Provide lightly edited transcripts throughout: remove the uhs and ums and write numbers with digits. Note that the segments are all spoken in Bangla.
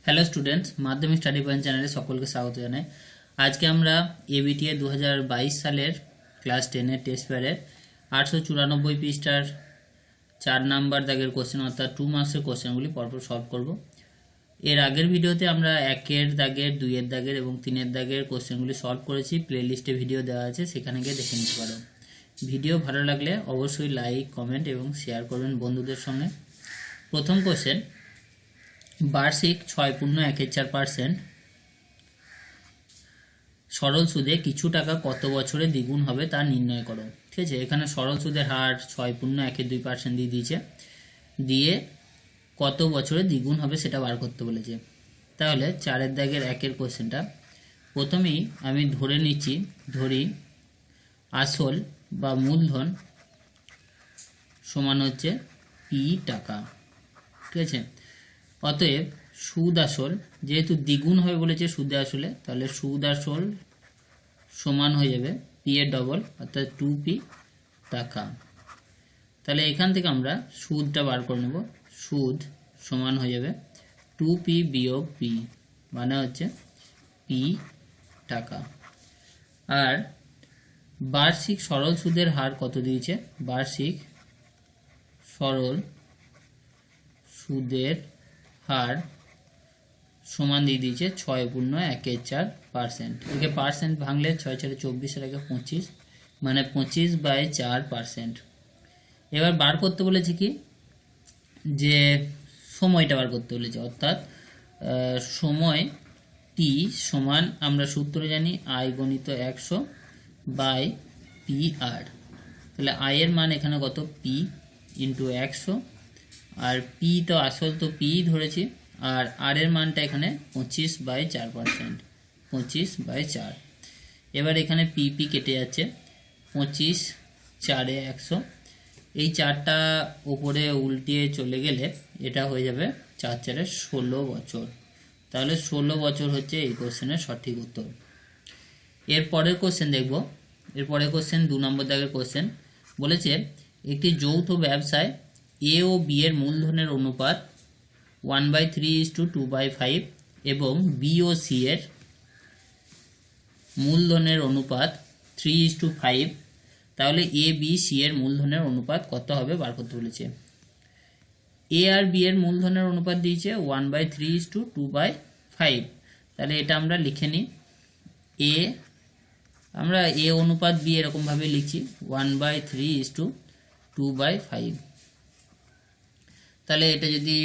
হ্যালো স্টুডেন্টস, মাধ্যমিক স্টাডি পয়েন্ট চ্যানেলে সকলকে স্বাগত জানাই। আজকে আমরা এবিটিএ 2022 সালের ক্লাস 10-এর টেস্ট পেপারের 894 পৃষ্ঠার 4 নাম্বার দাগের কোশ্চেন অর্থাৎ 2 মার্কসের কোশ্চেনগুলি পরপর সলভ করব। এর আগের ভিডিওতে আমরা 1-এর দাগের, 2-এর দাগের এবং 3-এর দাগের কোশ্চেনগুলি সলভ করেছি। প্লেলিস্টে ভিডিও দেওয়া আছে, সেখানে গিয়ে দেখে নিতে পারো। ভিডিও ভালো লাগলে অবশ্যই লাইক, কমেন্ট এবং শেয়ার করবেন বন্ধুদের সঙ্গে। প্রথম কোশ্চেন, বার্ষিক 6.14% সরল সুদে কিছু টাকা কত বছরে দ্বিগুণ হবে তা নির্ণয় করো। ঠিক আছে, এখানে সরল সুদের হার 6.12% দিয়ে দিয়েছে, দিয়ে কত বছরে দ্বিগুণ হবে সেটা বার করতে বলেছে। তাহলে 4-এর দাগের 1-এর কোশ্চেনটা প্রথমেই আমি ধরি আসল বা মূলধন সমান হচ্ছে পি টাকা। ঠিক আছে, অতএব সুদ আসল যেহেতু দ্বিগুণ হবে বলেছে সুদে আসলে, তাহলে সুদ আসল সমান হয়ে যাবে পি এর ডবল অর্থাৎ 2p টাকা। তাহলে এখান থেকে আমরা সুদটা বার করে নেব। সুদ সমান হয়ে যাবে 2p বিয়োগ p, মানে হচ্ছে p টাকা। আর বার্ষিক সরল সুদের হার কত দিয়েছে? বার্ষিক সরল সুদের হার সমান দিয়ে দিয়েছে 6.14%। একে পার্সেন্ট ভাঙলে 6×4 = 25, মানে 25/4%। এবার বার করতে বলেছে কি, যে সময়টা বার করতে বলেছে, অর্থাৎ সময় টি সমান আমরা সূত্র জানি I × 100/PR। তাহলে I এর মান এখানে কত? P × 100, আর পি তো আসল তো পি ধরেছি, আর আর এর মানটা এখানে 25/4%, 25/4। এবার এখানে পি কেটে যাচ্ছে, 25 4 100, এই 4টা উপরে উল্টিয়ে চলে গেলে এটা হয়ে যাবে 4 4 16 বছর। তাহলে 16 বছর হচ্ছে এই কোশ্চেনের সঠিক উত্তর। এর পরের কোশ্চেন দেখব। এর পরের কোশ্চেন 2 নম্বর দাগের কোশ্চেন বলেছে, একটি যৌথ ব্যবসায় এ ও বি এর মূলধনের অনুপাত 1/3:2/5 এবং বি ও সি এর মূলধনের অনুপাত 3:5। তাহলে এ বি সি এর মূলধনের অনুপাত কত হবে বার করতে বলেছে। এ আর বি এর মূলধনের অনুপাত দিয়েছে 1/3:2/5। তাহলে এটা আমরা লিখে নিই। আমরা এ অনুপাত বি এরকমভাবে লিখছি 1/3:2/5। তাহলে এটা যদি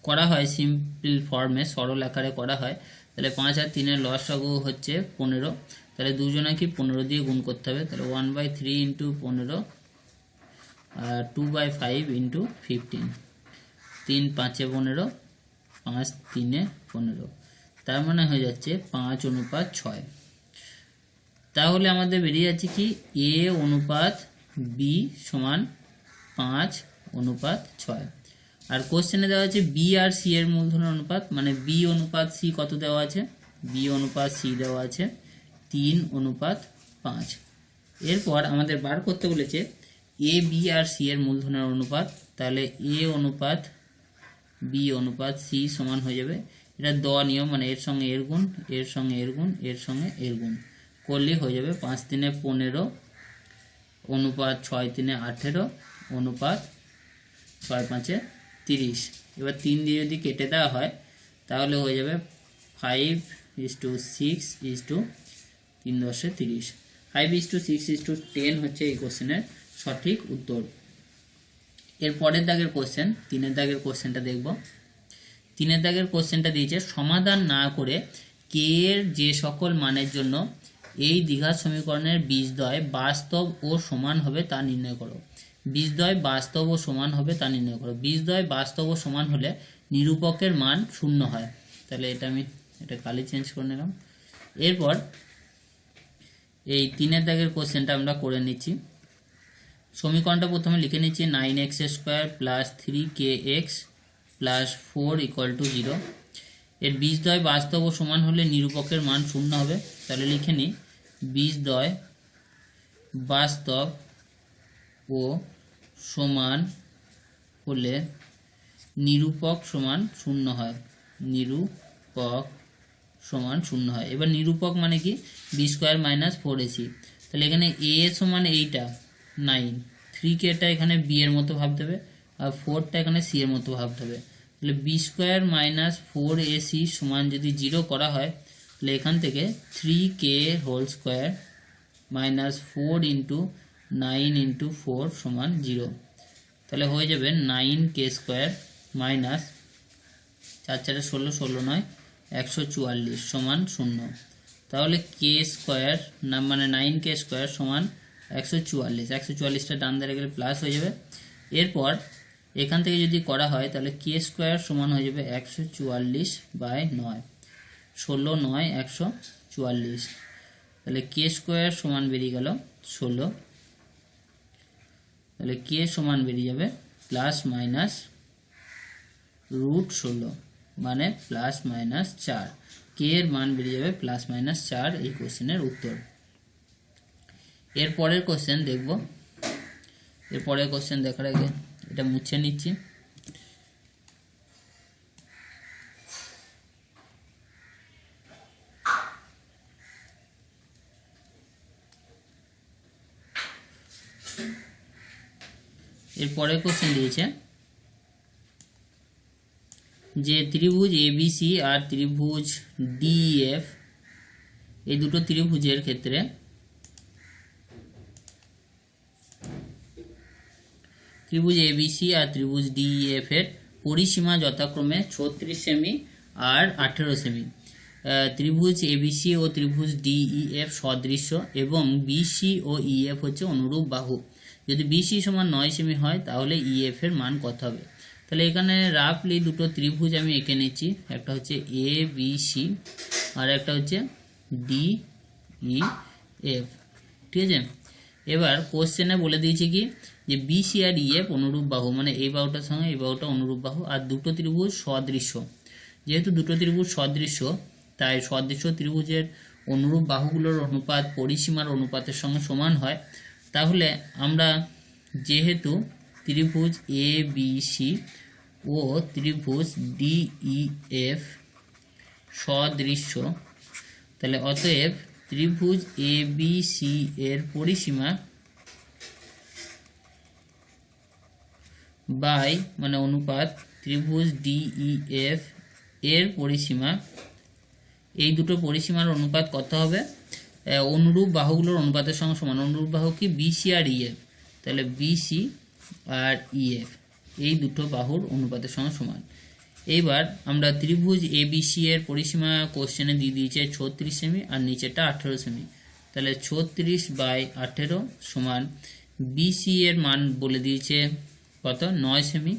করা হয় সিম্পল ফর্মে, সরল আকারে করা হয়, তাহলে 5 আর 3 এর লসাগু হচ্ছে 15। তাহলে দুজনে কি 15 দিয়ে গুণ করতে হবে। তাহলে 1/3 × 15 আর 2/5 × 15, 3 5 15, 5 3 15, তার মানে হয়ে যাচ্ছে 5:6। তাহলে আমাদের বেরিয়ে যাচ্ছে কি এ অনুপাত বি সমান 5:6। আর কোশ্চেনে দেওয়া আছে বি আর সি এর মূলধনের অনুপাত, মানে বি অনুপাত সি কত দেওয়া আছে? বি অনুপাত সি দেওয়া আছে 3:5। এরপর আমাদের বার করতে বলেছে এ বি আর সি এর মূলধনের অনুপাত। তাহলে এ অনুপাত বি অনুপাত সি সমান হয়ে যাবে, এটা দেওয়া নিয়ম, মানে এর সঙ্গে এর গুণ, এর সঙ্গে এর গুণ, এর সঙ্গে এর গুণ করলে হয়ে যাবে 5 3 15 অনুপাত 6 3 18 অনুপাত 6 5 30। এবার 3 দিয়ে যদি কেটে দেওয়া হয় তাহলে হয়ে যাবে 5:6:3 5:6:10 হচ্ছে এই কোশ্চেনের সঠিক উত্তর। এর পরের দাগের কোশ্চেন 3-এর দাগের কোশ্চেনটা দেখব। 3-এর দাগের কোশ্চেনটা দিয়েছে, সমাধান না করে কে এর যে সকল মানের জন্য এই দ্বিঘাত সমীকরণের বীজদ্বয় বাস্তব ও সমান হবে তা নির্ণয় করো। বীজদ্বয় বাস্তব ও সমান হবে তা নির্ণয় করো। বীজদ্বয় বাস্তব ও সমান হলে নিরূপকের মান 0 হয়। তাহলে এটা কালি চেঞ্জ করে নিলাম। এরপর এই 3-এর দাগের কোশ্চেনটা আমরা করে নিচ্ছি। সমীকরণটা প্রথমে লিখে নিচ্ছি 9x² + 3kx + 4 = 0। এর বীজদ্বয় বাস্তব ও সমান হলে নিরূপকের মান 0 হবে। তাহলে লিখে নিই বীজদ্বয় বাস্তব ও সমান হলে নিরূপক সমান 0 হয়। নিরূপক নিরূপক সমান 0 হয়। এবার নিরূপক মানে কি, বি স্কোয়ার মাইনাস 4ac। তাহলে এখানে এ সমান এইটা 9, 3k-টা এখানে বি এর মতো ভাবতে হবে, আর 4টা এখানে সি এর মতো ভাবতে হবে। তাহলে বি স্কোয়ার মাইনাস 4ac সমান যদি 0 করা হয়, তাহলে এখান থেকে 3k whole square minus 4 into 9 into 4 সমান 0। তাহলে হয়ে যাবে 9k স্কোয়ার মাইনাস 4 4 16, 16 9 144 সমান 0। তাহলে কে স্কোয়ার না মানে 9k স্কোয়ার সমান 144, 144টা ডান ধারে গেলে প্লাস হয়ে যাবে। এরপর এখান থেকে যদি করা হয় তাহলে কে স্কোয়ার সমান হয়ে যাবে 144/9, 16 9 144। তাহলে কে স্কোয়ার সমান বেরিয়ে গেল 16। তাহলে কে সমান বেরিয়ে যাবে প্লাস মাইনাস √16 মানে প্লাস মাইনাস 4। কে এর মান বেরিয়ে যাবে প্লাস মাইনাস 4, এই কোশ্চেনের উত্তর। এরপরের কোশ্চেন দেখব। এরপরের কোশ্চেন দেখার আগে এটা মুছে নিচ্ছি। এরপরের কোশ্চেন দিয়েছে যে ত্রিভুজ এবিসি আর ত্রিভুজ ডিইএফ, এই দুটো ত্রিভুজের ক্ষেত্রে ত্রিভুজ এবিসি আর ত্রিভুজ ডিইএফ এর পরিসীমা যথাক্রমে 36 সেমি আর 18 সেমি। ত্রিভুজ এবিসি ও ত্রিভুজ ডিইএফ সদৃশ্য এবং বিসি ও ইএফ হচ্ছে অনুরূপ বাহু। যদি বিসি সমান 9 সেমি হয় তাহলে ইএফ এর মান কত হবে? তাহলে এখানে রাফলি দুটো ত্রিভুজ আমি এঁকে নিচ্ছি, একটা হচ্ছে এ বি সি আর একটা হচ্ছে ডি ই এফ। ঠিক আছে, এবার কোশ্চেনে বলে দিয়েছে কি যে বিসি আর ইএফ অনুরূপ বাহু, মানে এই বাহুটার সঙ্গে এই বাহুটা অনুরূপ বাহু, আর দুটো ত্রিভুজ সদৃশ্য। যেহেতু দুটো ত্রিভুজ সদৃশ্য তাই সদৃশ্য ত্রিভুজের অনুরূপ বাহুগুলোর অনুপাত পরিসীমার অনুপাতের সঙ্গে সমান হয়। তাহলে আমরা যেহেতু ত্রিভুজ এ বি সি ও ত্রিভুজ ডিইএফ সদৃশ্য, তাহলে অতএব ত্রিভুজ এ বি সি এর পরিসীমা বাই মানে অনুপাত ত্রিভুজ ডিইএফ এর পরিসীমা, এই দুটো পরিসীমার অনুপাত কত হবে? অনুরূপ বাহুগুলোর অনুপাতের সঙ্গে সমান। অনুরূপ বাহু কি বিসি আর ইএফ, তাহলে বিসি আর ইএফ এই দুটো বাহুর অনুপাতের সঙ্গে সমান। এইবার আমরা ত্রিভুজ এবিসি এর পরিসীমা কোশ্চেনে দিয়ে দিয়েছে 36 সেমি আর নিচেটা 18 সেমি। তাহলে 36/18 সমান বিসি এর মান বলে দিয়েছে কত? 9 সেমি,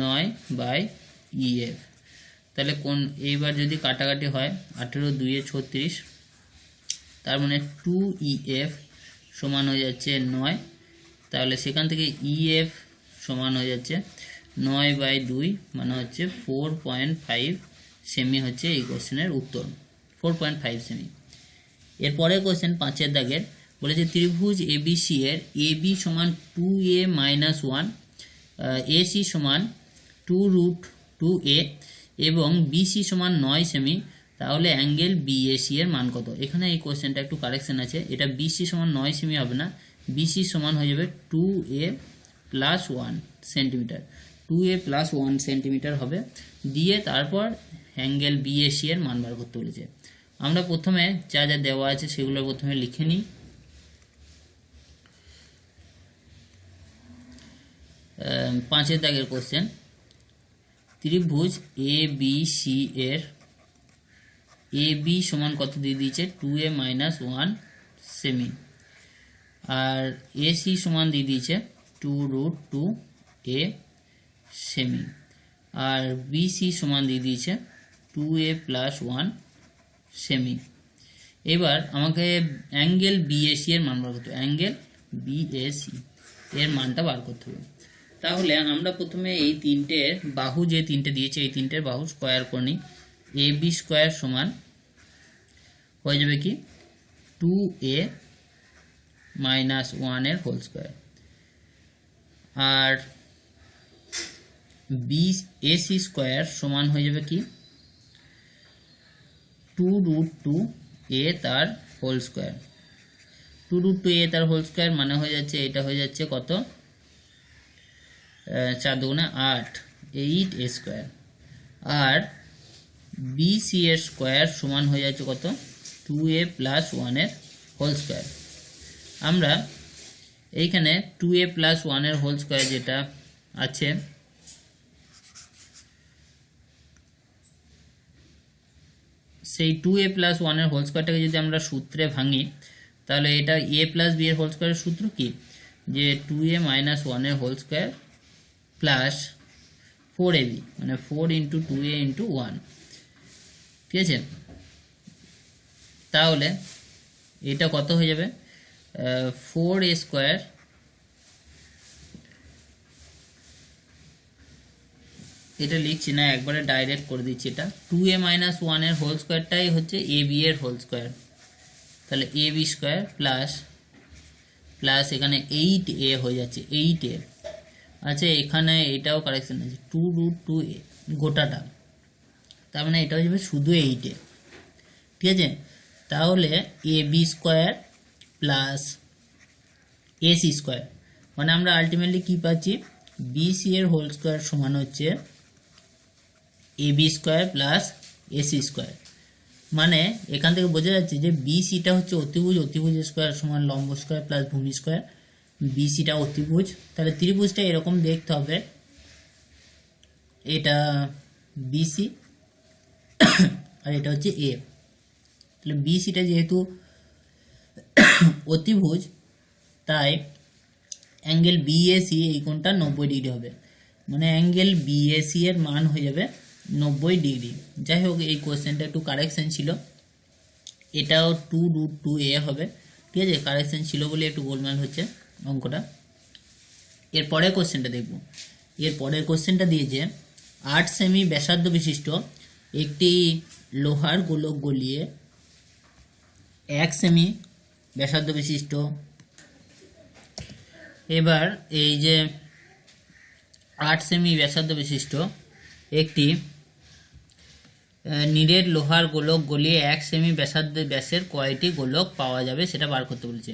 9/EF। তাহলে কোন এইবার যদি কাটাকাটি হয় 18 2 36, তার মানে 2EF সমান হয়ে যাচ্ছে 9। তাহলে সেখান থেকে EF সমান হয়ে যাচ্ছে 9/2 মানে হচ্ছে 4.5 সেমি হচ্ছে এই কোশ্চেনের উত্তর, 4.5 সেমি। এরপরে কোশ্চেন 5-এর দাগের বলেছে ত্রিভুজ এবিসি এর এবি সমান 2a-1, এসি সমান 2√2a এবং বিসি সমান 9 সেমি। তাহলে অ্যাঙ্গেল বিএসি এর মান কত? এখানে এই কোশ্চেনটা একটু কারেকশন আছে, এটা বিসি সমান 9 সেমি হবে না, বিসি সমান হয়ে যাবে 2a+1 সেন্টিমিটার, 2a+1 সেন্টিমিটার হবে। দিয়ে তারপর অ্যাঙ্গেল বিএসি এর মান বার করতে বলেছে। আমরা প্রথমে যা যা দেওয়া আছে সেগুলো প্রথমে লিখে নিই। 5-এর দাগের কোশ্চেন, ত্রিভুজ এ বি সি এর এ বি সমান কত দিয়ে দিয়েছে? 2a-1 সেমি, আর এসি সমান দিয়ে দিয়েছে 2√2a সেমি, আর বিসি সমান দিয়ে দিয়েছে 2a+1 সেমি। এবার আমাকে অ্যাঙ্গেল বিএসি এর মান বার করতে হবে, অ্যাঙ্গেল বিএসি এর মানটা বার করতে হবে। তাহলে আমরা প্রথমে এই তিনটে বাহু যে তিনটে দিয়েছে এই তিনটের বাহু স্কোয়ার করে নিই। এ বি স্কোয়ার সমান হয়ে যাবে কি 2a-1 এর হোল স্কোয়ার, আর বি এসি স্কোয়ার সমান হয়ে যাবে কি 2√2a তার হোল স্কোয়ার। 2√2a তার হোল স্কোয়ার মানে হয়ে যাচ্ছে, এটা হয়ে যাচ্ছে কত, 4 দুগুণে 8, 8a স্কোয়ার। আর bc এর স্কোয়ার সমান হয়ে যাচ্ছে কত, 2a প্লাস 1 এর হোল স্কোয়ার। আমরা এইখানে 2a প্লাস 1 এর হোল স্কোয়ার যেটা আছে, সেই 2a প্লাস 1 এর হোল স্কোয়ারটাকে যদি আমরা সূত্রে ভাঙি, তাহলে এটা a প্লাস b এর হোল স্কোয়ারের সূত্র কি, যে 2a মাইনাস 1 এর হোল স্কোয়ার প্লাস 4ab, মানে 4 ইন্টু 2a ইন্টু 1, ঠিক আছে। তাহলে এটা কত হয়ে যাবে, 4a স্কোয়ার এটা লিখছি না, একবারে ডাইরেক্ট করে দিচ্ছি। এটা 2a মাইনাস 1 এর হোল স্কোয়ারটাই হচ্ছে ab এর হোল স্কোয়ার, তাহলে ab স্কোয়ার প্লাস প্লাস এখানে 8a হয়ে যাচ্ছে, 8a। আচ্ছা, এখানে এটাও কারেকশন আছে, 2√2a গোটাটা, তার মানে এটা হয়ে যাবে শুধু 8a, ঠিক আছে। তাহলে ab square plus ac square, মানে আমরা আলটিমেটলি কি পাচ্ছি, bc এর হোল স্কোয়ার সমান হচ্ছে ab square plus ac square. মানে এখান থেকে বোঝা যাচ্ছে যে বিসিটা হচ্ছে অতিভুজ, অতিভুজ স্কোয়ার সমান লম্ব স্কোয়ার প্লাস ভূমি স্কোয়ার। বিসিটা অতিভুজ, তাহলে ত্রিভুজটা এরকম দেখতে হবে, এটা বিসি আর এটা হচ্ছে এ। তাহলে বিসিটা যেহেতু অতিভুজ, তাই অ্যাঙ্গেল বিএসি এই কোণটা 90 ডিগ্রি হবে, মানে অ্যাঙ্গেল বিএসি এর মান হয়ে যাবে 90 ডিগ্রি। যাই হোক, এই কোশ্চেনটা একটু কারেকশন ছিল, এটাও 2√2a হবে, ঠিক আছে। কারেকশন ছিল বলে একটু গোলমাল হচ্ছে অঙ্কটা। এর পরের কোশ্চেনটা দেখব। এর পরের কোশ্চেনটা দিয়েছে 8 সেমি ব্যাসার্ধ বিশিষ্ট একটি লোহার গোলক গলিয়ে 1 সেমি ব্যাসার্ধ বিশিষ্ট, এবার এই যে 8 সেমি ব্যাসার্ধ বিশিষ্ট একটি নিরেট লোহার গোলক গলিয়ে 1 সেমি ব্যাসের কয়টি গোলক পাওয়া যাবে সেটা বার করতে বলছে।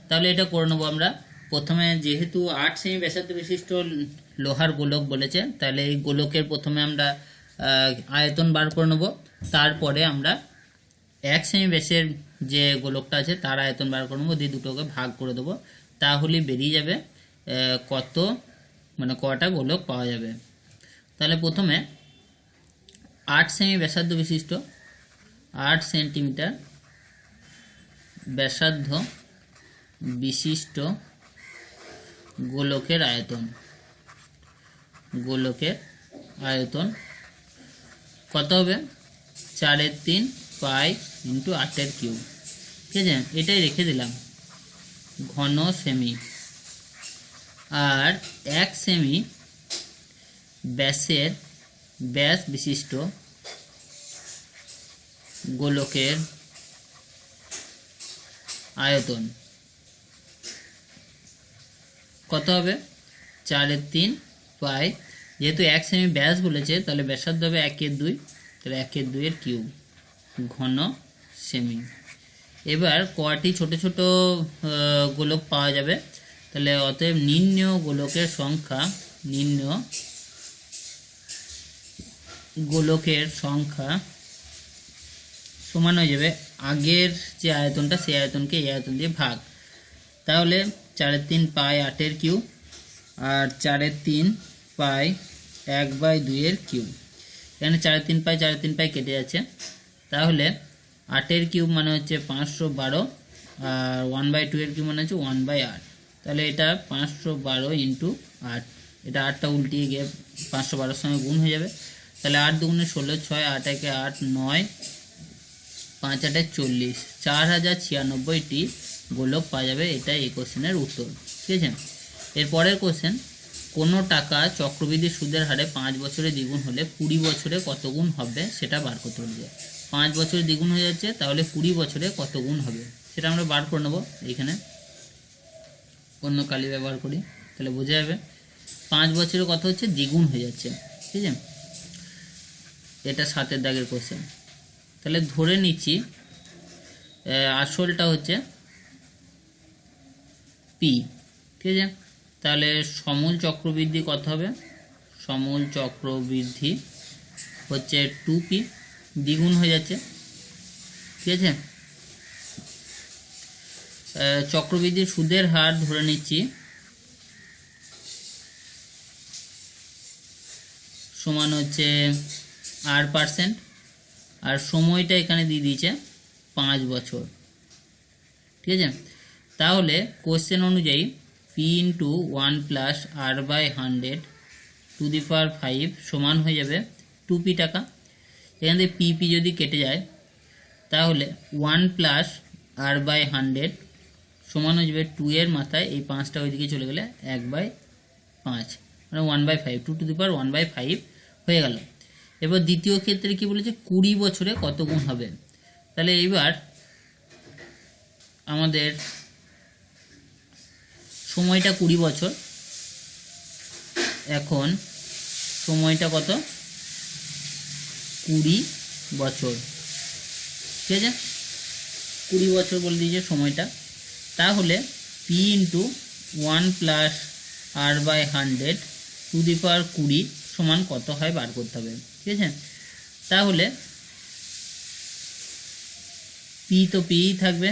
তাহলে এটা করে নেবো আমরা। প্রথমে যেহেতু 8 সেমি ব্যাসার্ধ বিশিষ্ট লোহার গোলক বলেছে, তাহলে এই গোলকের প্রথমে আমরা আয়তন বার করে নেব, তারপরে আমরা 1 সেমি ব্যাসের যে গোলকটা আছে তার আয়তন বার করে নেবো, দিয়ে দুটোকে ভাগ করে দেবো, তাহলে বেরিয়ে যাবে কত, মানে কটা গোলক পাওয়া যাবে। তাহলে প্রথমে 8 সেমি ব্যাসার্ধ বিশিষ্ট 8 সেন্টিমিটার ব্যাসার্ধ বিশিষ্ট গোলকের আয়তন, গোলকের আয়তন কত হবে, 4/3 পাই ইন্টু 8 কিউব, ঠিক আছে। এটাই রেখে দিলাম ঘন সেমি। আর 1 সেমি ব্যাসের ব্যাস বিশিষ্ট গোলকের আয়তন কত হবে, 4/3 পাই, যেহেতু 1 সেমি ব্যাস বলেছে তাহলে ব্যাসার্ধ হবে 1/2, তাহলে 1/2 কিউব ঘন সেমি। এবার কয়টি ছোট ছোট গোলক পাওয়া যাবে, তাহলে অতএব নির্ণেয় গোলকের সংখ্যা, নির্ণেয় গোলকের সংখ্যা সমান হয়ে যাবে আগের যে আয়তনটা সেই আয়তনকে এই আয়তন দিয়ে ভাগ। তাহলে 4/3 পাই 8 কিউব আর 4/3 পাই 1/2 কিউব, এখানে 4/3 পাই 4/3 পাই কেটে যাচ্ছে, তাহলে 8 কিউব মানে হচ্ছে 512 আর 1/2 কিউব মানে হচ্ছে 1/8, তাহলে এটা 512 ইন্টু 8, এটা 8টা উল্টিয়ে গিয়ে 512 সঙ্গে গুণ হয়ে যাবে, তাহলে 8 দুগুণে 16, 6 8 একে 8 9 5 8 40, 4096টি গোলক পাওয়া যাবে। এটা এই কোশ্চেনের উত্তর, ঠিক আছে। এরপরের কোশ্চেন, কোনো টাকা চক্রবৃদ্ধি সুদের হারে 5 বছরে দ্বিগুণ হলে 20 বছরে কত গুণ হবে সেটা বার করতে হবে। 5 বছরে দ্বিগুণ হয়ে যাচ্ছে, তাহলে 20 বছরে কত গুণ হবে সেটা আমরা বার করে নেব। এইখানে অন্য কালি ব্যবহার করি, তাহলে বোঝা যাবে 5 বছরে কত হচ্ছে, দ্বিগুণ হয়ে যাচ্ছে, ঠিক আছে। এটা 7 দাগের কোশ্চেন। তাহলে ধরে নিচ্ছি আসলটা হচ্ছে পি, ঠিক আছে। তাহলে সমূল চক্রবৃদ্ধি কত হবে? সমূল চক্রবৃদ্ধি হচ্ছে 2p, দ্বিগুণ হয়ে যাচ্ছে, ঠিক আছে। চক্রবৃদ্ধির সুদের হার ধরে নিচ্ছি সমান হচ্ছে r%, আর সময়টা এখানে দিয়ে দিয়েছে 5 বছর, ঠিক আছে। তাহলে কোশ্চেন অনুযায়ী p into 1 plus r/100 to the power 5 সমান হয়ে যাবে 2p টাকা। এখান থেকে p যদি কেটে যায় তাহলে 1 প্লাস r/100 সমান হয়ে যাবে 2 এর মাথায় এই 5টা ওইদিকে চলে গেলে 1/5, মানে 1/5, 2 টু দি পাওয়ার 1/5 হয়ে গেল। এবার দ্বিতীয় ক্ষেত্রে কি বলেছে 20 বছরে কত গুণ হবে। তাহলে এইবার আমাদের সময়টা 20 বছর, এখন সময়টা কত? 20 বছর, ঠিক আছে। 20 বছর বলে দিয়েছে সময়টা। তাহলে p into 1 plus r/100 to the power 20 সমান কত হয় বার করতে হবে, ঠিক আছে। তাহলে p তো p থাকবে,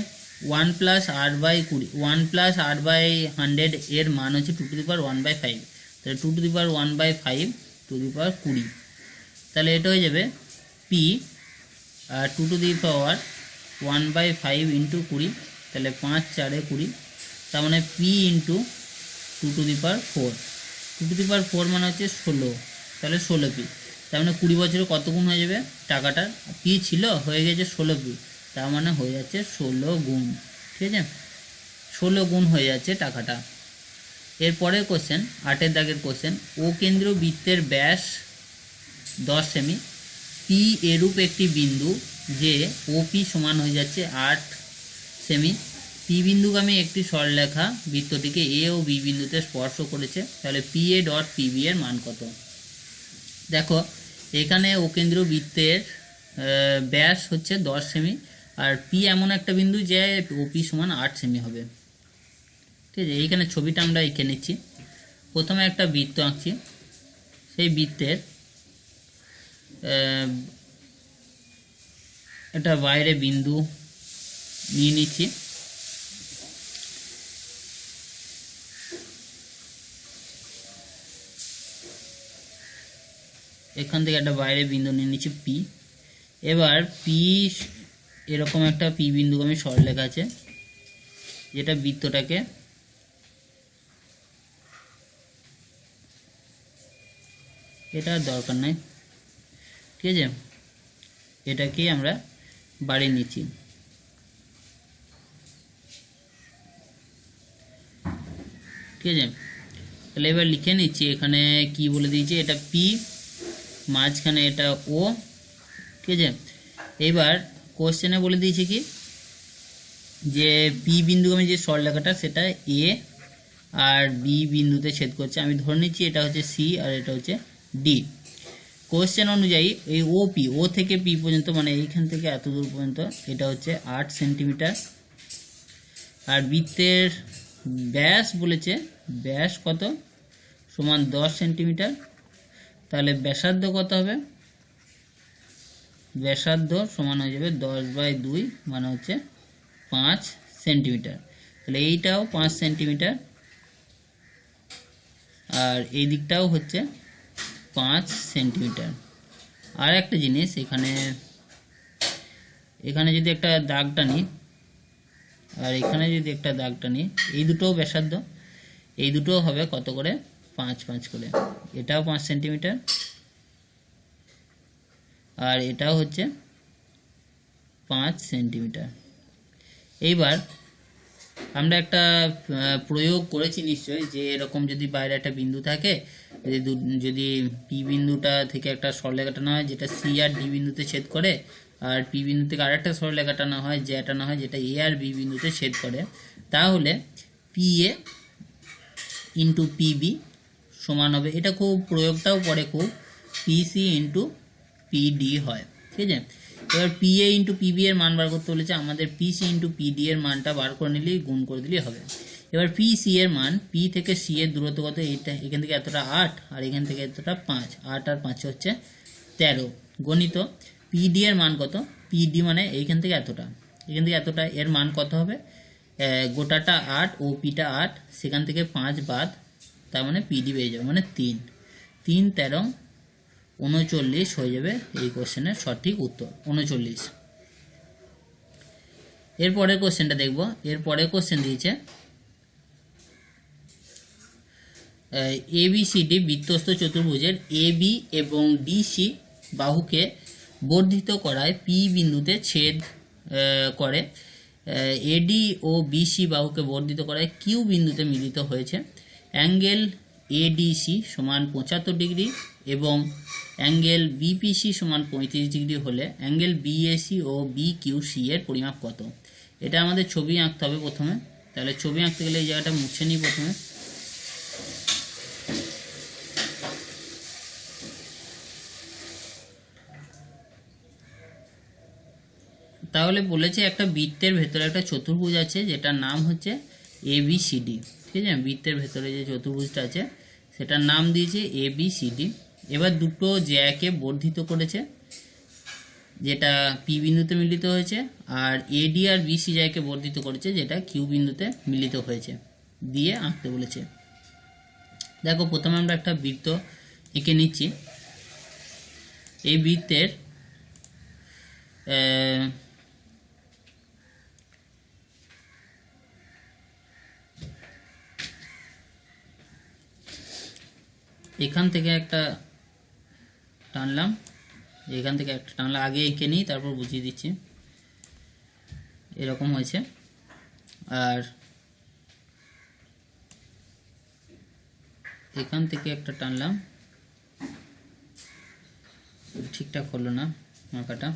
1 প্লাস r/20, 1 প্লাস r/100 এর মান হচ্ছে 2 টু দি পাওয়ার 1/5, তাহলে 2 to the power 1/5 two the power 20, তাহলে এটা হয়ে যাবে p 2 to the power 1/5 into 20, তাহলে 5 4 20, তার মানে p into 2 to the power 4, 2 to the power 4 মানে হচ্ছে 16, তাহলে 16p, তার মানে 20 বছরে কত গুণ হয়ে যাবে টাকাটা? p ছিল, হয়ে গেছে 16p, তার মানে হয়ে যাচ্ছে 16 গুণ, ঠিক আছে। 16 গুণ হয়ে যাচ্ছে টাকাটা। এরপরের কোশ্চেন 8 দাগের কোশ্চেন, ও কেন্দ্রীয় বৃত্তের ব্যাস 10 সেমি, পি এরূপ একটি বিন্দু যে ওপি সমান হয়ে যাচ্ছে 8 সেমি, পি বিন্দুগামী একটি সরলরেখা বৃত্তটিকে এ ও বি বিন্দুতে স্পর্শ করেছে, তাহলে পি এ ডট পিবি এর মান কত? দেখো এখানে ও কেন্দ্রীয় বৃত্তের ব্যাস হচ্ছে 10 সেমি, আর পি এমন একটা বিন্দু যে ওপি সমান 8 সেমি হবে, ঠিক আছে। এইখানে ছবিটা আমরা এঁকে নিচ্ছি। প্রথমে একটা বৃত্ত আঁকছি, সেই বৃত্তের একটা বাইরে বিন্দু নিয়ে নিচ্ছি, এখান থেকে একটা বাইরে বিন্দু নিয়ে নিচ্ছি পি। এবার পি এরকম একটা পি বিন্দুগামী সরলরেখা আছে যেটা বৃত্তটাকে এটা দরকার নাই, ঠিক আছে, এটাকে আমরা বাড়িয়ে নিচ্ছি, ঠিক আছে। তাহলে এবার লিখে নিচ্ছি, এখানে কি বলে দিয়েছে, এটা পি, মাঝখানে এটা ও, ঠিক আছে। এবার কোশ্চেনে বলে দিয়েছে কি যে পি বিন্দুগামী যে সরলরেখাটা সেটা এ আর বি বিন্দুতে ছেদ করছে, আমি ধরে নিচ্ছি এটা হচ্ছে সি আর এটা হচ্ছে ডি। কোশ্চেন অনুযায়ী এই ওপি, ও থেকে পি পর্যন্ত, মানে এইখান থেকে এত দূর পর্যন্ত এটা হচ্ছে 8 সেন্টিমিটার, আর বৃত্তের ব্যাস বলেছে, ব্যাস কত? সমান 10 সেন্টিমিটার, তাহলে ব্যাসার্ধ কত হবে? ব্যাসার্ধ সমান হয়ে যাবে 10/2, মানে হচ্ছে 5 সেন্টিমিটার, তাহলে এইটাও 5 সেন্টিমিটার, আর এই দিকটাও হচ্ছে 5 সেন্টিমিটার। আর একটা জিনিস, এখানে যদি একটা দাগ টানি আর এখানে যদি একটা দাগ টানি, এই দুটোও ব্যাসার্ধ, এই দুটোও হবে কত করে? 5 5 করে, এটাও 5 সেন্টিমিটার আর এটাও হচ্ছে 5 সেন্টিমিটার। এইবার আমরা একটা প্রয়োগ করেছি নিশ্চয়ই, যে এরকম যদি বাইরে একটা বিন্দু থাকে, যদি পি বিন্দুটা থেকে একটা সরলরেখা টানা হয় যেটা সি আর ডি বিন্দুতে ছেদ করে, আর পি বিন্দু থেকে আরেকটা সরলরেখা টানা হয় যেটা এ আর বি বিন্দুতে ছেদ করে, তাহলে পি এ ইন্টু পিবি সমান হবে, এটা খুব প্রয়োগটাও পড়ে খুব, পিসি ইন্টু পিডি হয়, ঠিক আছে। এবার পিএ ইন্টু পিবি এর মান বার করতে বলেছে, আমাদের পিসি ইন্টু পিডি এর মানটা বার করে নিলেই গুণ করে দিলেই হবে। এবার পিসি এর মান, পি থেকে সি এর দূরত্ব কত, এইটা এখান থেকে এতটা 8 আর এখান থেকে এতটা 5, 8 আর 5 হচ্ছে 13 গণিত পিডি এর মান কত, পিডি মানে এইখান থেকে এতটা, এখান থেকে এতটা, এর মান কত হবে, গোটাটা 8 ও পিটা 8, সেখান থেকে 5 বাদ, তার মানে পিডি পেয়ে যাবে মানে 3, 3 13 39 হয়ে যাবে এই কোশ্চেনের সঠিক উত্তর 39। এরপরের কোশ্চেনটা দেখব। এরপরের কোশ্চেন দিয়েছে এবিসিডি বৃত্তস্থ চতুর্ভুজের এবি এবং ডিসি বাহুকে বর্ধিত করায় পি বিন্দুতে ছেদ করে, এডি ও বিসি বাহুকে বর্ধিত করায় কিউ বিন্দুতে মিলিত হয়েছে। অ্যাঙ্গেল এডিসি সমান 75 ডিগ্রি এবং অ্যাঙ্গেল বিপিসি সমান 35 ডিগ্রি হলে অ্যাঙ্গেল বিএসি ও বিকিউসি এর পরিমাপ কত। এটা আমাদের ছবি আঁকতে হবে প্রথমে, তাহলে ছবি আঁকতে গেলে এই জায়গাটা মুছে নিই প্রথমে। তাহলে বলেছে একটা বৃত্তের ভেতরে একটা চতুর্ভুজ আছে যেটার নাম হচ্ছে এবিসিডি, ঠিক আছে, বৃত্তের ভেতরে যে চতুর্ভুজটা আছে সেটার নাম দিয়েছে এবিসিডি। এবার দুটো জ্যাকে বর্ধিত করেছে, যেটা পি বিন্দুতে মিলিত হয়েছে, আর এডি আর বিসি জ্যাকে বর্ধিত করেছে যেটা কিউ বিন্দুতে মিলিত হয়েছে, দিয়ে আঁকতে বলেছে। দেখো প্রথমে আমরা একটা বৃত্ত এঁকে নিচ্ছি। এই বৃত্তের এখান থেকে একটা টানলাম, এখান থেকে একটা টানলাম, আগে এঁকে নিই তারপর বুঝিয়ে দিচ্ছি। এরকম হয়েছে, আর এখান থেকে একটা টানলাম, ঠিকঠাক হলো না আঁকাটা।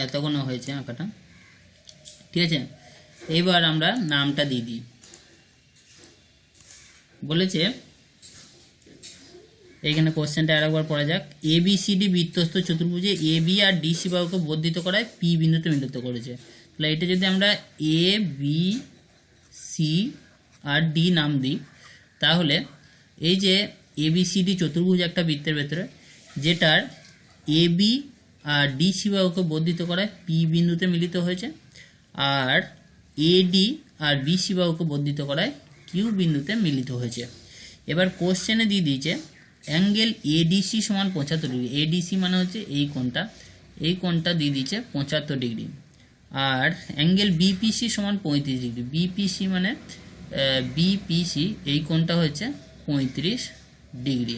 এতক্ষণ হয়েছে আঁকাটা, ঠিক আছে। এইবার আমরা নামটা দিয়ে দিই। বলেছে এখানে কোশ্চেনটা আরেকবার পড়া যাক। এবিসিডি বৃত্তস্থ চতুর্ভুজে এবি আর ডিসি বাহুকে বর্ধিত করায় পি বিন্দুতে মিলিত করেছে। তাহলে এটা যদি আমরা A B C R D নাম দিই, তাহলে এই যে এবিসিডি চতুর্ভুজ একটা বৃত্তের ভেতরে, যেটার এবি আর ডিসি বাহুকে বর্ধিত করায় পি বিন্দুতে মিলিত হয়েছে, আর এডি আর বিসি বাহুকে বর্ধিত করায় কিউ বিন্দুতে মিলিত হয়েছে। এবার কোশ্চেনে দিয়ে দিয়েছে অ্যাঙ্গেল এডিসি সমান 75 ডিগ্রি। এডিসি মানে হচ্ছে এই কোণটা, এই কোণটা দিয়ে দিয়েছে 75 ডিগ্রি। আর অ্যাঙ্গেল বিপিসি সমান 35 ডিগ্রি। বিপিসি মানে বিপিসি, এই কোণটা হচ্ছে 35 ডিগ্রি।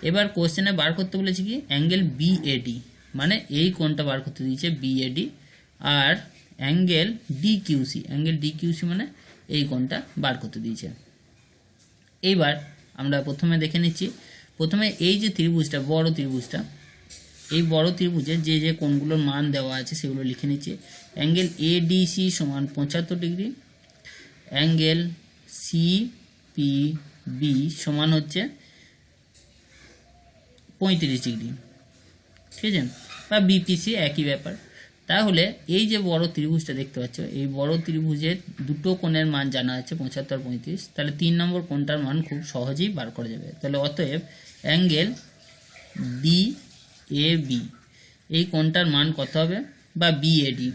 এবার কোশ্চেনে বার করতে বলেছি কি অ্যাঙ্গেল বিএডি, মানে এই কোণটা বার করতে দিয়েছে বিএডি, আর অ্যাঙ্গেল ডিকিউসি, অ্যাঙ্গেল ডিকিউসি মানে এই কোণটা বার করতে দিয়েছে। এইবার আমরা প্রথমে দেখে নিচ্ছি। প্রথমে এই যে ত্রিভুজটা, বড় ত্রিভুজটা, এই বড় ত্রিভুজে যে যে কোণগুলোর মান দেওয়া আছে সেগুলো লিখে নিচ্ছি। অ্যাঙ্গেল এডিসি সমান 75 ডিগ্রি, অ্যাঙ্গেল সিপিবি সমান হচ্ছে 35 ডিগ্রি, ঠিক আছে, বা বিপিসি একই ব্যাপার। তাহলে এই যে বড় ত্রিভুজটা দেখতে পাচ্ছ, এই বড় ত্রিভুজের দুটো কোণের মান জানা আছে 75 আর 35, তাহলে 3 নম্বর কোণটার মান খুব সহজেই বার করা যাবে। তাহলে অতএব অ্যাঙ্গেল বিএবি, এই কোণটার মান কত হবে, বা বিএডি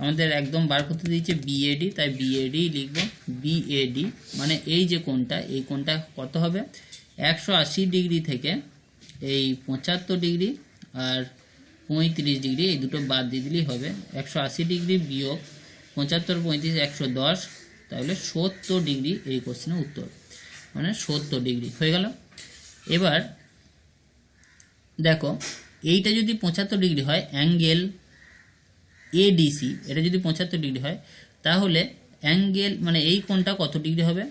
আমাদের একদম বার করতে দিয়েছে বিএডি, তাই বিএডি লিখব। বিএডি মানে এই যে কোণটা, এই কোণটা কত হবে, 180 ডিগ্রি থেকে এই 75 ডিগ্রি আর 35 ডিগ্রি এই দুটো বাদ দিয়ে দিলেই হবে। 180 ডিগ্রি বিয়োগ 75 35 110, তাহলে 70 ডিগ্রি এই কোশ্চেনের উত্তর, মানে 70 ডিগ্রি হয়ে গেল। এবার দেখো এইটা যদি 75 ডিগ্রি হয়, অ্যাঙ্গেল এডিসি এটা যদি 75 ডিগ্রি হয়, তাহলে অ্যাঙ্গেল মানে এই কোণটা কত ডিগ্রি হবে,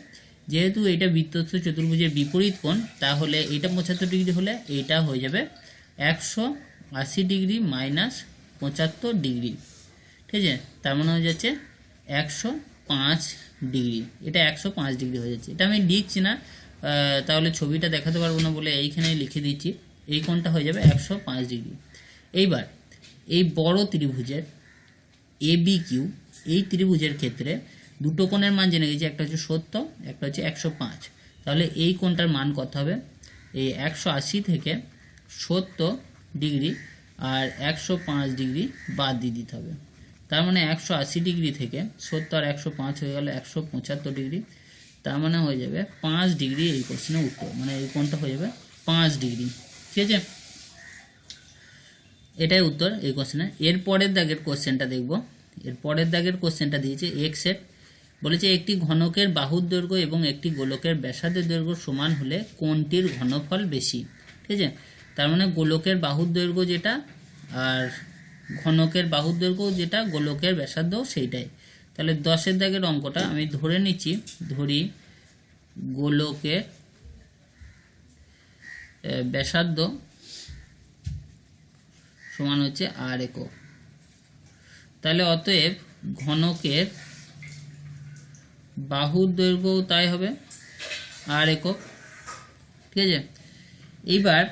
যেহেতু এটা বৃত্তস্থ চতুর্ভুজের বিপরীত কোণ, তাহলে এটা 75 ডিগ্রি হলে এইটা হয়ে যাবে 180 ডিগ্রি মাইনাস 75 ডিগ্রি। ঠিক আছে, তার মানে হয়ে যাচ্ছে 105 ডিগ্রি। এটা 105 ডিগ্রি হয়ে যাচ্ছে। এটা আমি লিখছি না, তাহলে ছবিটা দেখাতে পারবো না বলে এইখানে লিখে দিচ্ছি। এই কোণটা হয়ে যাবে 105 ডিগ্রি। এইবার এই বড় ত্রিভুজের ABQ, এই ত্রিভুজের ক্ষেত্রে দুটো কোণের মান জেনে গেছি, একটা হচ্ছে 70, একটা হচ্ছে 105। তাহলে এই কোণটার মান কত হবে? এই 180 থেকে 70 ডিগ্রি আর 105 ডিগ্রি বাদ দিয়ে দিতে হবে। তার মানে 180 ডিগ্রি থেকে 70 আর 105 হয়ে গেল 175 ডিগ্রি। তার মানে হয়ে যাবে 5 ডিগ্রি এই কোশ্চেনের উত্তর, মানে এই কোণটা হয়ে যাবে 5 ডিগ্রি। ঠিক আছে, এটাই উত্তর এই কোশ্চেনের। এর পরের দাগের কোশ্চেনটা দেখব। এর পরের দাগের কোশ্চেনটা দিয়েছে এক্সের, বলেছে একটি ঘনকের বাহুর দৈর্ঘ্য এবং একটি গোলকের ব্যাসার্ধের দৈর্ঘ্য সমান হলে কোনটির ঘনফল বেশি। ঠিক আছে, তার মানে গোলকের বাহুর দৈর্ঘ্য যেটা আর ঘনকের বাহুর দৈর্ঘ্য যেটা, গোলকের ব্যাসার্ধ সেইটাই। তাহলে 10-এর দাগের অঙ্কটা আমি ধরে নিচ্ছি, ধরি গোলকের ব্যাসার্ধ সমান হচ্ছে r একক। তাহলে অতএব ঘনকের বাহুর দৈর্ঘ্য তাই হবে r একক। ঠিক আছে, এইবার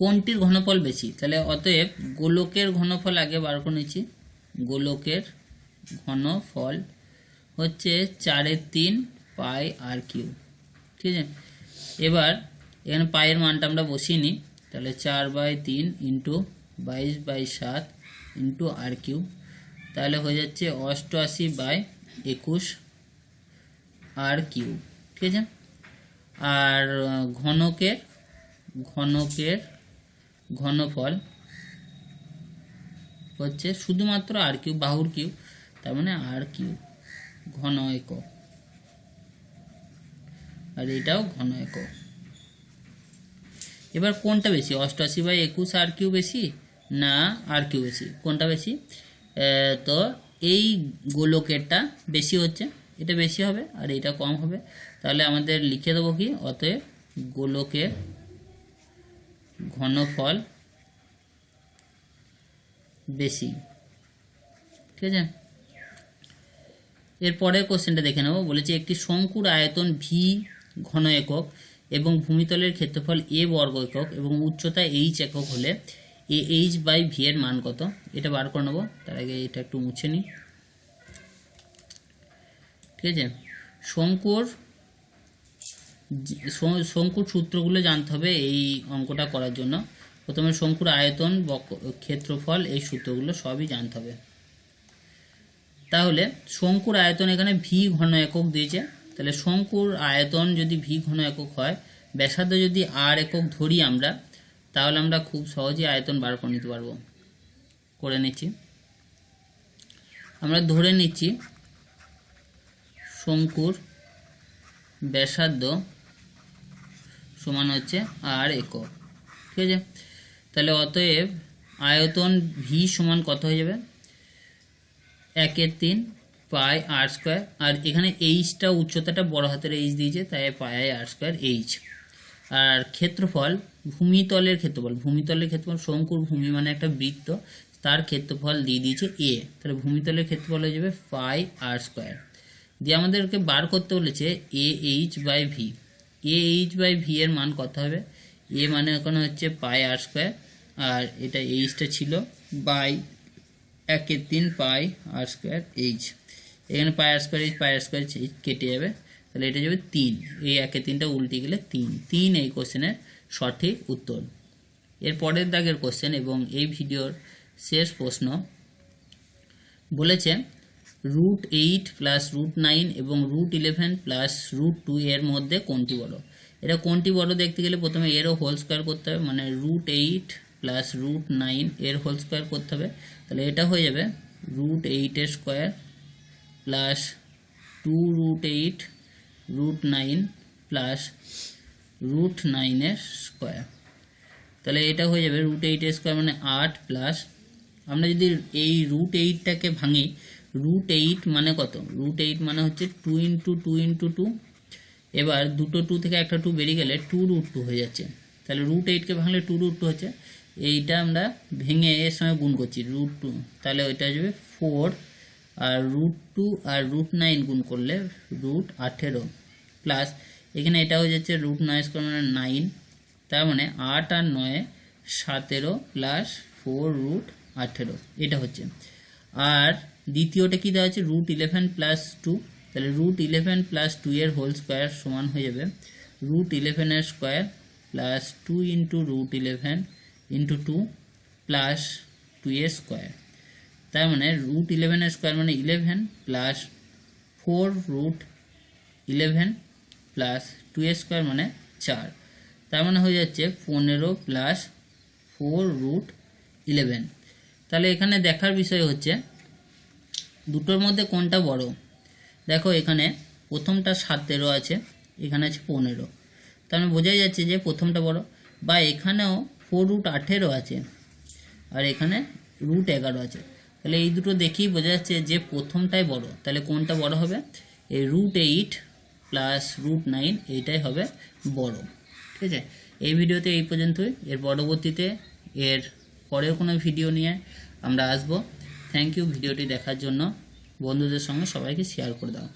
কোনটির ঘনফল বেশি? তাহলে অতএব গোলকের ঘনফল আগে বার করে নিচ্ছি। গোলকের ঘনফল হচ্ছে 4/3 পাই r3। ঠিক আছে, এবার এখানে পায়ের মানটা আমরা বসিয়ে নিই। তাহলে 4/3 ইন্টু 22/7 ইন্টু r3, তাহলে হয়ে যাচ্ছে 88/21 r3। ঠিক আছে, আর ঘনকের ঘনফল হচ্ছে শুধুমাত্র r3, বাহুর কিউব, তার মানে r3 ঘন একক, আর এটাও ঘন একক। এবার কোনটা বেশি, 88/21 r3 বেশি না r3 বেশি? কোনটা বেশি? তো এই গোলকেরটা বেশি হচ্ছে, এটা বেশি হবে আর এটা কম হবে। তাহলে আমাদের লিখে দেবো কি, অতএব গোলকের ঘনফল বেশি। ঠিক আছে, এর পরের কোশ্চেনটা দেখে নেব। বলেছে একটি শঙ্কুর আয়তন v ঘন একক এবং ভূমিতলের ক্ষেত্রফল a বর্গ একক এবং উচ্চতা h একক হলে ah/v এর মান কত? এটা বার করে নেব। তার আগে এটা একটু মুছে নিই। ঠিক আছে, শঙ্কুর সূত্রগুলো জানতে হবে এই অঙ্কটা করার জন্য। প্রথমে শঙ্কুর আয়তন, ক্ষেত্রফল, এই সূত্রগুলো সবই জানতে হবে। তাহলে শঙ্কুর আয়তন এখানে v ঘন একক দিয়েছে। তাহলে শঙ্কুর আয়তন যদি v ঘন একক হয়, ব্যাসার্ধ যদি r একক ধরি আমরা, তাহলে আমরা খুব সহজেই আয়তন বার করে নিতে পারবো। করে নিচ্ছি, আমরা ধরে নিচ্ছি শঙ্কুর ব্যাসার্ধ সমান হচ্ছে r একক। ঠিক আছে, তাহলে অতএব আয়তন v সমান কত হয়ে যাবে? 1/3 পাই r², আর এখানে এইচটা উচ্চতাটা বড় হাতের এইচ দিয়েছে, তাই পাই r² এইচ। আর ক্ষেত্রফল, ভূমিতলের ক্ষেত্রফল শঙ্কুর ভূমি মানে একটা বৃত্ত, তার ক্ষেত্রফল দিয়ে দিয়েছে a। তাহলে ভূমিতলের ক্ষেত্রফল হয়ে যাবে পাই r²। দিয়ে আমাদেরকে বার করতে বলেছে ah/v। ah/v এর মান কত হবে? a মানে ওখানে হচ্ছে পাই r², আর এটা এইচটা ছিল বাই 1/3 পাই r² এইচ। এখানে পাই r² এইচ কেটে যাবে, তাহলে এটা যাবে 3। এই 1/3টা উল্টে গেলে 3 এই কোশ্চেনের সঠিক উত্তর। এর পরের দাগের কোশ্চেন এবং এই ভিডিওর শেষ প্রশ্ন, বলেছে √8 প্লাস √9 এবং √11 প্লাস √2 এর মধ্যে কোনটি বড়? এটা কোনটি বড় দেখতে গেলে প্রথমে এরও হোল স্কোয়ার করতে হবে, মানে √8 প্লাস √9 এর হোল স্কোয়ার করতে হবে। তাহলে এটা হয়ে যাবে √8 এর স্কোয়ার প্লাস 2√8 √9 প্লাস √9 এর স্কোয়ার। তাহলে এটা হয়ে যাবে √8 এর স্কোয়ার মানে 8 প্লাস, আমরা যদি এই √8টাকে ভাঙি রুট 8 মানে কত? রুট 8 মানে হচ্ছে 2 ইন্টু 2 ইন্টু 2। এবার দুটো 2 থেকে একটা 2 বেরিয়ে গেলে 2 রুট 2 হয়ে যাচ্ছে। তাহলে রুট 8কে ভাঙলে 2 রুট 2 হচ্ছে। এইটা আমরা ভেঙে এর সঙ্গে গুণ করছি রুট 2, তাহলে ওইটা আসবে 4, আর রুট 2 আর রুট 9 গুণ করলে রুট 18 প্লাস এখানে এটা হয়ে যাচ্ছে রুট 9 স্কোয়ার মানে 9, তার মানে 8 আর 9 17 প্লাস 4 রুট 18 এটা হচ্ছে। আর দ্বিতীয়টা কি দেওয়া আছে? রুট 11 প্লাস 2, তাহলে রুট 11 প্লাস 2 এর হোল স্কোয়ার সমান হয়ে যাবে রুট 11 এর square plus 2 into root 11 into 2 plus 2 এর স্কোয়ার। তার মানে রুট 11 এর স্কোয়ার মানে 11 প্লাস 4 রুট 11 প্লাস 2 এর স্কোয়ার মানে 4। তার মানে হয়ে যাচ্ছে 15 প্লাস 4 রুট 11। তাহলে এখানে দেখার বিষয় হচ্ছে দুটোর মধ্যে কোনটা বড়। দেখো এখানে প্রথমটা 17 আছে, এখানে আছে 15, তার মানে বোঝাই যাচ্ছে যে প্রথমটা বড়। বা এখানেও 4 রুট 18 আছে আর এখানে রুট 11 আছে, তাহলে এই দুটো দেখেই বোঝা যাচ্ছে যে প্রথমটাই বড়। তাহলে কোনটা বড় হবে? এই রুট 8 প্লাস রুট 9 এইটাই হবে বড়। ঠিক আছে, এই ভিডিওতে এই পর্যন্তই। এর পরবর্তীতে এর পরেও কোনো ভিডিও নিয়ে আমরা আসবো। থ্যাংক ইউ ভিডিওটি দেখার জন্য। বন্ধুদের সঙ্গে সবাইকে শেয়ার করে দাও।